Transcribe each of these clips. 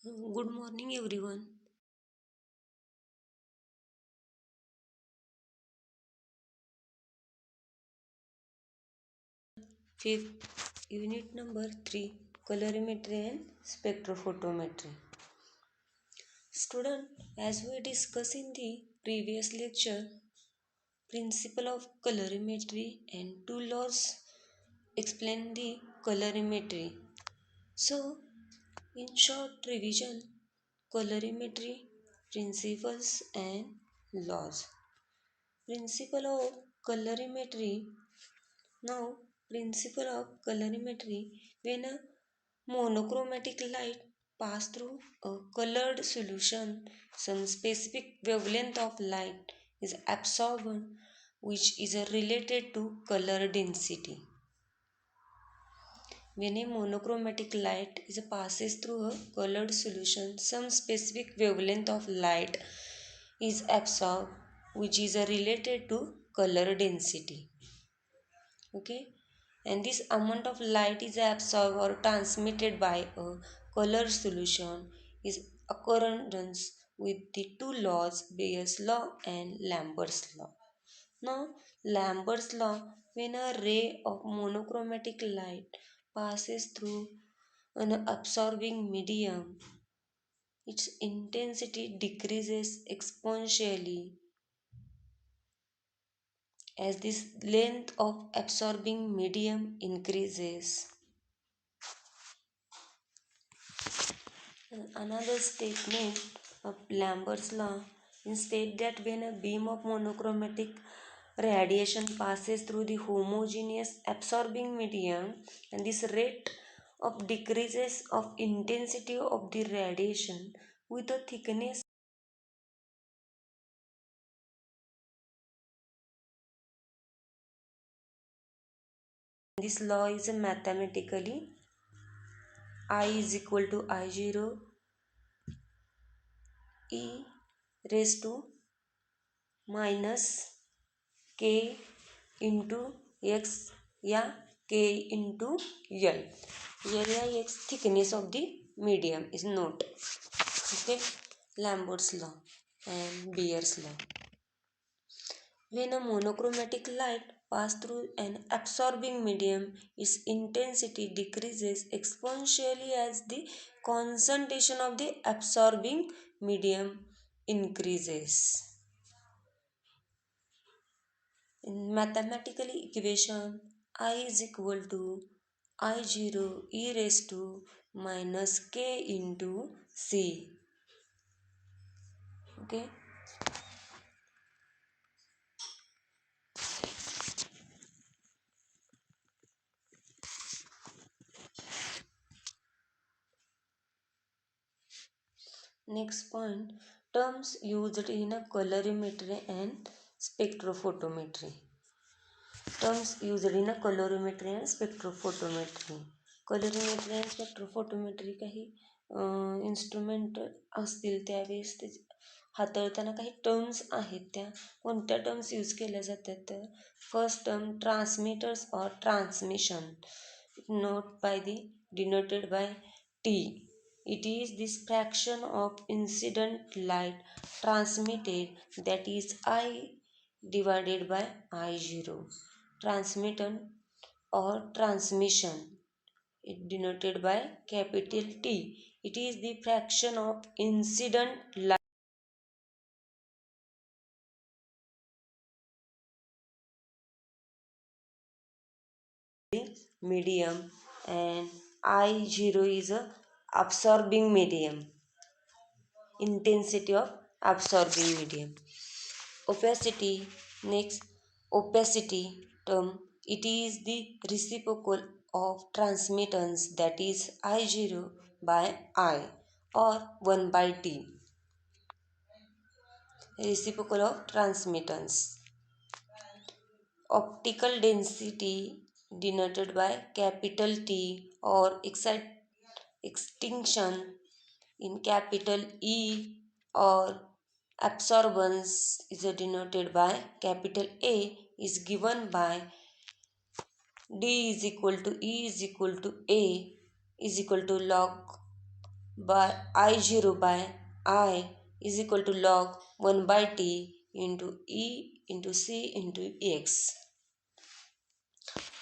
Good morning, everyone. Fifth unit number 3, colorimetry and spectrophotometry. Student, as we discussed in the previous lecture, principle of colorimetry and two laws explain the colorimetry. So, in short revision, colorimetry principles and laws. Principle of colorimetry. Now, principle of colorimetry, when a monochromatic light pass through a colored solution, some specific wavelength of light is absorbed, which is related to color density. When a monochromatic light is passes through a colored solution, some specific wavelength of light is absorbed, which is related to color density. Okay, and this amount of light is absorbed or transmitted by a color solution is accordance with the two laws, Bayes' law and Lambert's law. Now, Lambert's law, when a ray of monochromatic light passes through an absorbing medium, its intensity decreases exponentially as this length of absorbing medium increases. Another statement of Lambert's law states that when a beam of monochromatic radiation passes through the homogeneous absorbing medium, and this rate of decreases of intensity of the radiation with the thickness. This law is mathematically I is equal to I0 e raised to minus k into x या k into L. L या x thickness of the medium is not. Okay, Lambert's law and Bayes' law. When a monochromatic light passes through an absorbing medium, its intensity decreases exponentially as the concentration of the absorbing medium increases. In mathematical equation, I is equal to I0 e raised to minus k into c. Okay. Next point, terms used in a colorimetry and spectrophotometry. Terms used in a colorimetry and spectrophotometry. Colorimetry and spectrophotometry काही instrument असतील त्यावेळेस ते हाताळताना काही terms आहेत त्या कोणत्या terms use केल्या जातात तर फर्स्ट टर्म ट्रान्समिटर्स और transmission note by the denoted by T. It is this fraction of incident light transmitted that is I divided by I0. Transmitted or transmission, it denoted by capital T. It is the fraction of incident light medium, and I0 is a absorbing medium, intensity of absorbing medium. Opacity, next, opacity term, it is the reciprocal of transmittance, that is I0 by I or 1 by T. Reciprocal of transmittance. Optical density denoted by capital T or extinction in capital E or absorbance is denoted by capital A is given by D is equal to E is equal to A is equal to log by I0 by I is equal to log 1 by T into E into C into X.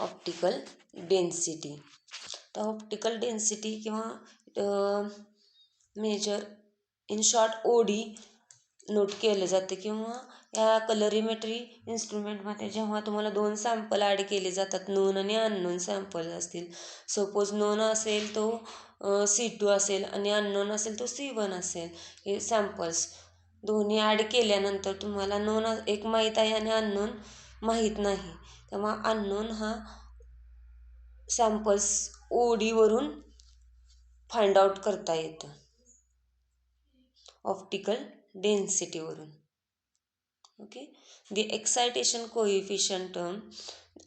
Optical density. तर optical density किंवा measure in short OD note केले जाते किंवा या कलरिमेट्री इन्स्ट्रुमेंटमध्ये जेव्हा तुम्हाला दोन sample add केले जातात, नोन आणि अननोन सॅम्पल असतील. सपोज नोन असेल तो C2 असेल आणि अननोन असेल तो C1 असेल. हे सॅम्पल्स दोन्ही ॲड केल्यानंतर तुम्हाला नोन एक माहीत आहे आणि अननोन माहीत नाही, तेव्हा अननोन हा सॅम्पल्स ओडीवरून फाइंड आउट करता येतं ऑप्टिकल डेन्सिटीवरून. Okay. The excitation coefficient term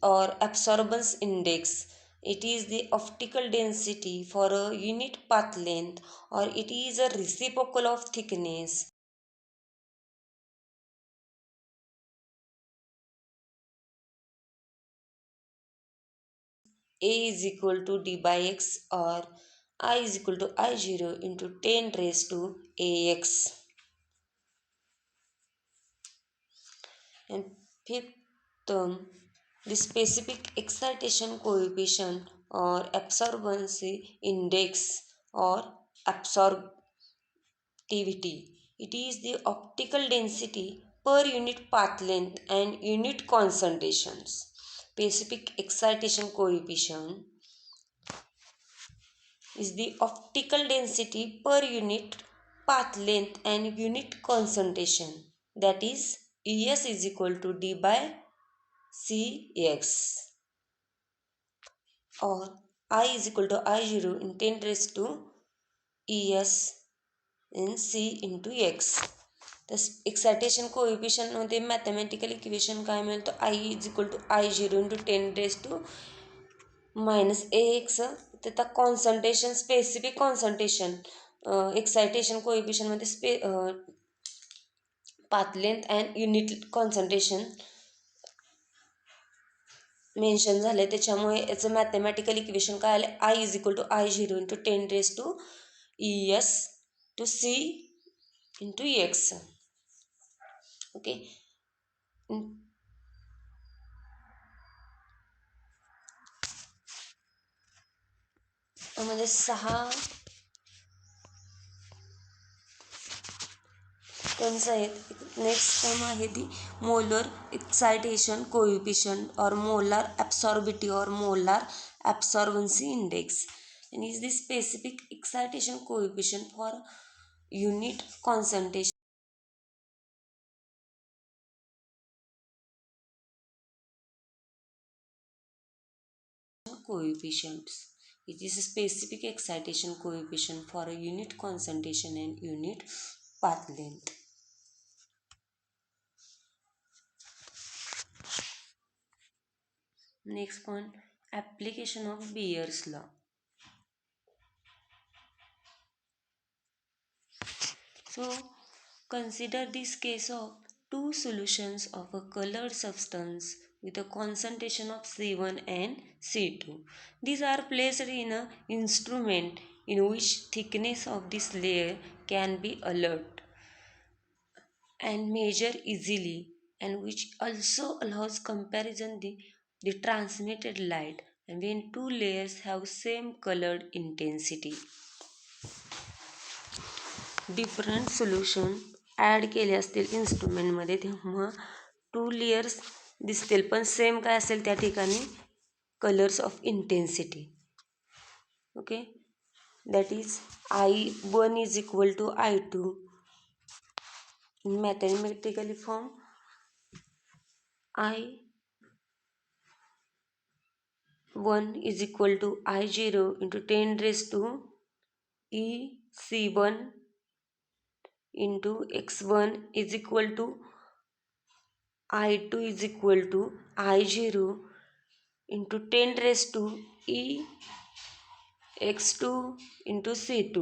or absorbance index, it is the optical density for a unit path length or it is a reciprocal of thickness. A is equal to d by x or I is equal to I0 into 10 raised to AX. And fifth term, the specific excitation coefficient or absorbency index or absorptivity. It is the optical density per unit path length and unit concentrations. Specific excitation coefficient is the optical density per unit path length and unit concentration, that is ES is equal to D by CX, or I is equal to I0 in 10 raised to ES in C into X. तर excitation कोएफिशियंटमध्ये mathematical equation काय मिळतं, I is equal to I0 into 10 raise to minus AX. त्याचा concentration, specific concentration excitation कोएफिशियंटमध्ये path length and unit concentration mention झाले, त्याच्यामुळे याचं mathematical equation काय आलं, I is equal to I0 into 10 raise to ES to C into X. Okay. त्यामध्ये 6 terms आहेत. Next term आहे ती मोलर एक्सायटेशन कोएफिशियंट और मोलर ॲब्सॉर्बिटी और molar absorbance index, and is the specific excitation coefficient for unit concentration coefficients. It is a specific excitation coefficient for a unit concentration and unit path length. Next point, application of Bayer's law. So consider this case of two solutions of a colored substance with a concentration of C1 and C2. These are placed in an instrument in which thickness of this layer can be altered and measured easily, and which also allows comparison the transmitted light and when two layers have same colored intensity. Different solution add केले असतील इन्स्ट्रुमेंटमध्ये तेव्हा 2 layers दिसतील, पण same काय असेल त्या ठिकाणी colours of intensity. Okay. That is I1 is equal to I2 in mathematically form. I1 is equal to I0 into 10 raised to EC1 into x1 is equal to I2 is equal to I0 into 10 raised to E x2 into C2.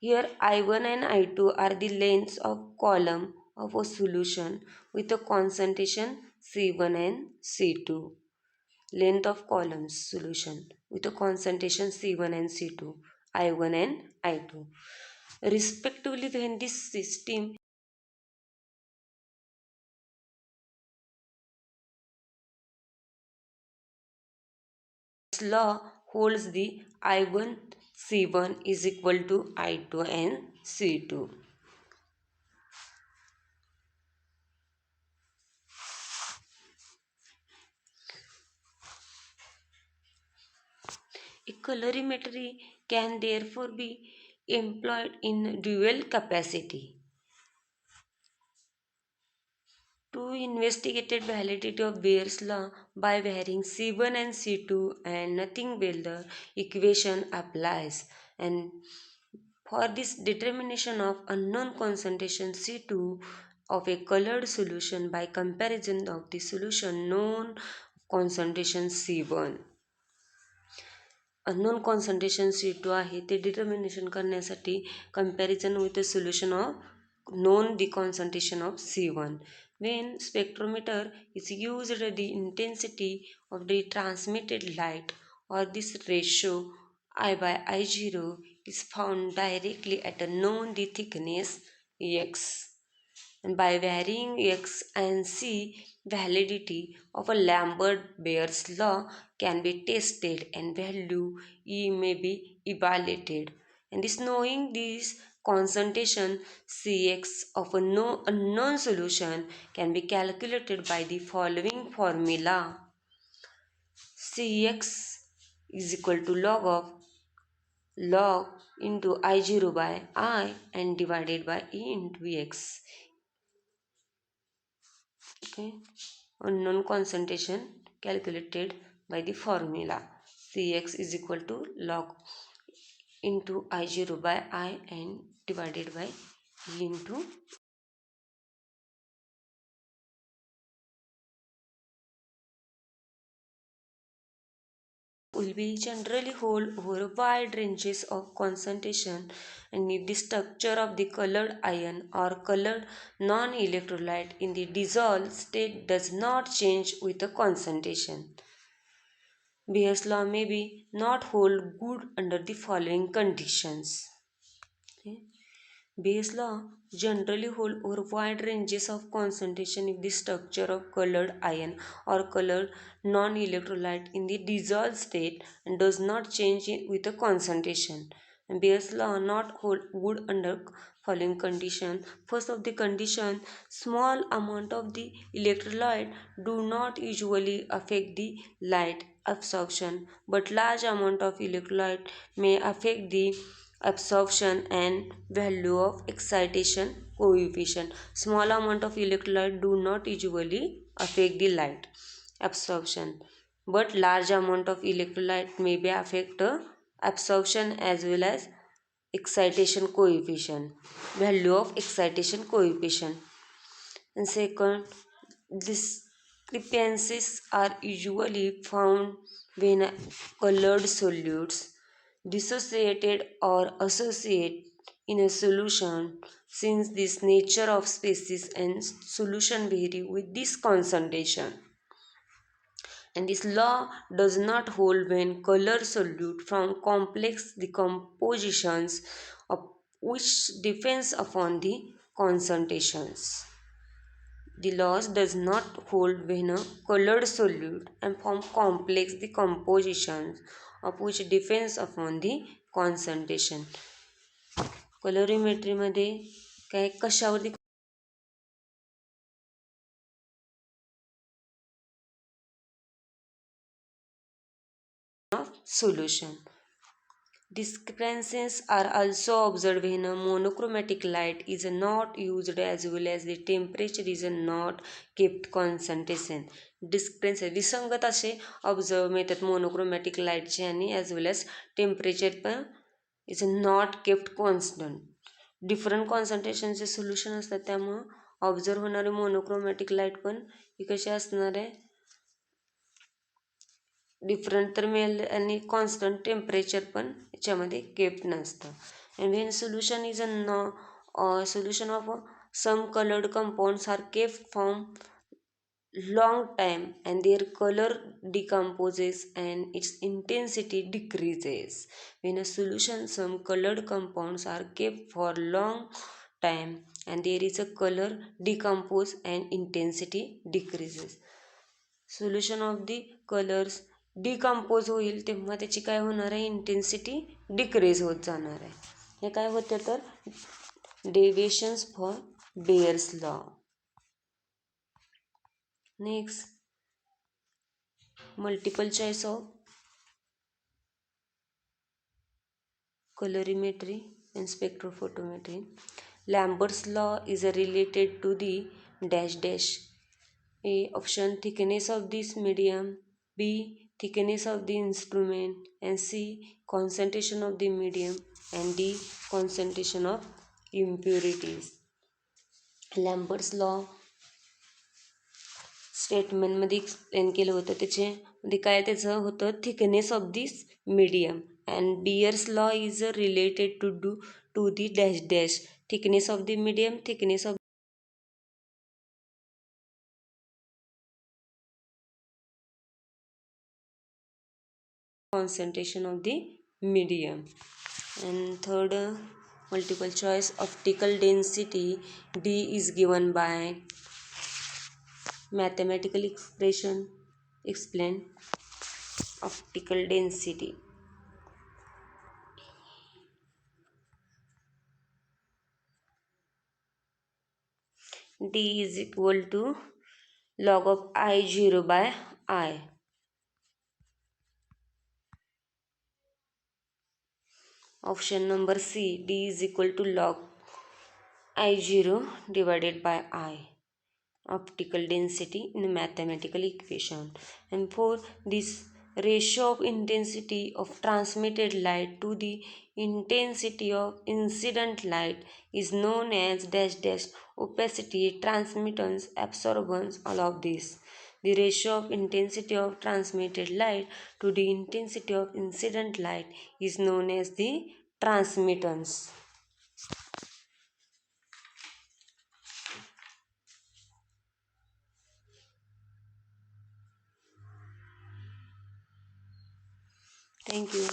Here I1 and I2 are the lengths of column of a solution with a concentration C1 and C2. Length of columns solution with a concentration C1 and C2, I1 and I2 respectively. When this system law holds the I1 C1 is equal to I2 and C2. A colorimetry can therefore be employed in dual capacity to investigate the validity of Bayes' law by varying C1 and C2, and nothing but the equation applies. And for this determination of unknown concentration C2 of a colored solution by comparison of the solution known concentration C1. Unknown concentration C2 आहे ते determination करण्यासाठी comparison with the solution of known the concentration of C1. When spectrometer is used, the intensity of the transmitted light or this ratio I by I0 is found directly at a known the thickness x. And by varying x and c, validity of a Lambert-Bayes law can be tested and value E may be evaluated. And this knowing this concentration Cx of a unknown solution can be calculated by the following formula. Cx is equal to log into I0 by I and divided by E into x. Okay, unknown concentration calculated by the formula Cx is equal to log into I0 by I and divided by E into will be generally hold over wide ranges of concentration, and if the structure of the colored ion or colored non-electrolyte in the dissolved state does not change with the concentration. Bayes' law may be not hold good under the following conditions. Okay. Bayes' law generally hold over wide ranges of concentration if the structure of colored ion or colored non-electrolyte in the dissolved state and does not change with the concentration. And Bayes' law not hold good under following condition. First of the condition, small amount of the electrolyte do not usually affect the light absorption, but large amount of electrolyte may affect the absorption and value of excitation coefficient. Small amount of electrolyte do not usually affect the light absorption, but large amount of electrolyte may be affect absorption as well as excitation coefficient, value of excitation coefficient. And second, discrepancies are usually found when colored solutes dissociated or associate in a solution, since this nature of species and solution vary with this concentration. And this law does not hold when color solute from complex decompositions of which depends upon the concentrations. The law does not hold when a colored solute and from complex decompositions of which depends upon the concentration. कलरिमेट्रीमध्ये काय कशावरती of solution. Discrepancies are also observed when a monochromatic light is not used as well as the temperature is not kept concentration. Discrepancy विसंगत असे observe मिळतात monochromatic लाईटचे आणि as well as temperature पण is not kept constant. Different कॉन्सन्ट्रेशनचे solution असतात त्यामुळं observe होणारे मोनोक्रोमॅटिक लाईट पण ही कशी असणार आहे डिफरंट तर मिळेल आणि कॉन्स्टंट टेम्परेचर पण याच्यामध्ये केप्ट नसतं. And when solution is a solution of some coloured compounds are kept from long time and their color decomposes and its intensity decreases. When a solution some colored compounds are kept for long time and there is a color decompose and intensity decreases. Solution of the colours decompose होईल तेव्हा त्याची काय होणार आहे, intensity decrease होत जाणार आहे. हे काय होतं तर deviations for Beer's law. Next multiple choice of colorimetry and spectrophotometry. Lambert's law is related to the dash dash. A option thickness of this medium, B thickness of the instrument, and C concentration of the medium, and D concentration of impurities. Lambert's law स्टेटमेंटमध्ये explain केलं होतं. त्याच्यामध्ये काय त्याचं होतं, thickness of this medium and Beer's law is related to the dash dash. Thickness of the medium, thickness of concentration of the medium. And third, multiple choice, optical density D is given by mathematical expression. Explain optical density. D is equal to log of I0 by I. Option number C, D is equal to log I0 divided by I. Optical density in mathematical equation. And for this ratio of intensity of transmitted light to the intensity of incident light is known as dash dash, opacity, transmittance, absorbance, all of this. The ratio of intensity of transmitted light to the intensity of incident light is known as the transmittance. Thank you.